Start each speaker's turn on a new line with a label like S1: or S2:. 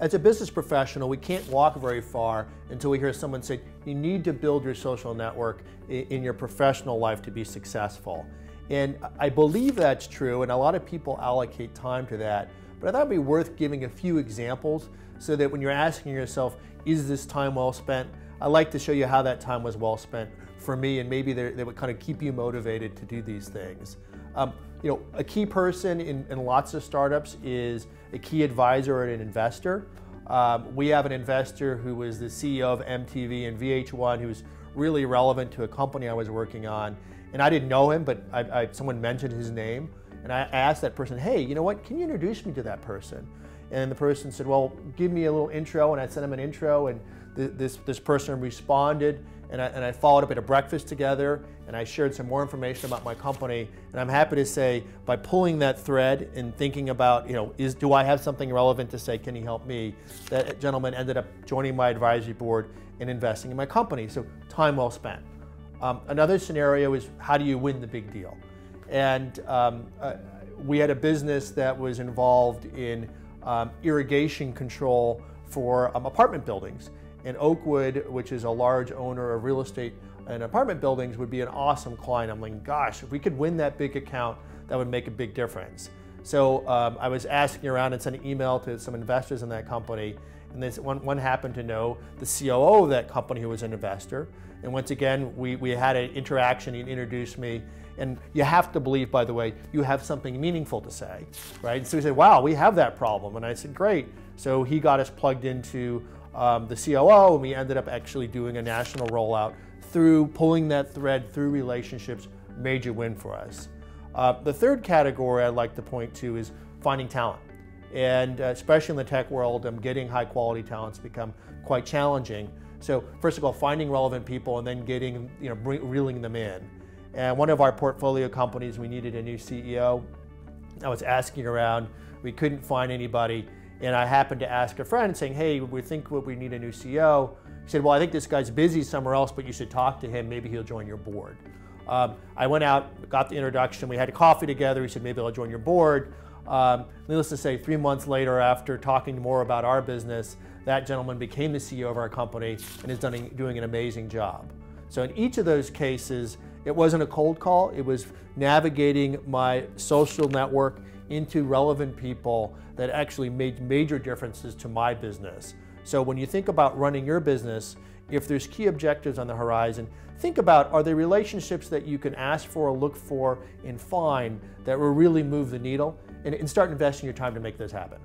S1: as a business professional, we can't walk very far until we hear someone say, you need to build your social network in your professional life to be successful. And I believe that's true, and a lot of people allocate time to that. But I thought it'd be worth giving a few examples so that when you're asking yourself, is this time well spent? I like to show you how that time was well spent for me, and maybe they would kind of keep you motivated to do these things. You know, a key person in lots of startups is a key advisor or an investor. We have an investor who was the CEO of MTV and VH1 who was really relevant to a company I was working on. And I didn't know him, but someone mentioned his name. And I asked that person, hey, you know what, can you introduce me to that person? And the person said, well, give me a little intro. And I sent him an intro, and this person responded. And I followed up at a breakfast together, and I shared some more information about my company. And I'm happy to say, by pulling that thread and thinking about, you know, do I have something relevant to say, can he help me? That gentleman ended up joining my advisory board and investing in my company. So time well spent. Another scenario is, how do you win the big deal? And we had a business that was involved in irrigation control for apartment buildings. And Oakwood, which is a large owner of real estate and apartment buildings, would be an awesome client. I'm like, gosh, if we could win that big account, that would make a big difference. So I was asking around and sending email to some investors in that company. And this one happened to know the COO of that company, who was an investor. And once again, we had an interaction. He introduced me. And you have to believe, by the way, you have something meaningful to say, right? And so he said, wow, we have that problem. And I said, great. So he got us plugged into the COO, and we ended up actually doing a national rollout through pulling that thread through relationships. Major win for us. The third category I'd like to point to is finding talent. And especially in the tech world, getting high quality talents become quite challenging. So first of all, finding relevant people and then getting, reeling them in. And one of our portfolio companies, we needed a new CEO. I was asking around, we couldn't find anybody. And I happened to ask a friend saying, hey, we think we need a new CEO. He said, well, I think this guy's busy somewhere else, but you should talk to him. Maybe he'll join your board. I went out, got the introduction. We had a coffee together. He said, maybe I'll join your board. Needless to say, 3 months later, after talking more about our business, that gentleman became the CEO of our company and is doing an amazing job. So in each of those cases, it wasn't a cold call. It was navigating my social network into relevant people that actually made major differences to my business. So when you think about running your business, if there's key objectives on the horizon, think about, are there relationships that you can ask for, look for, and find that will really move the needle, and start investing your time to make those happen.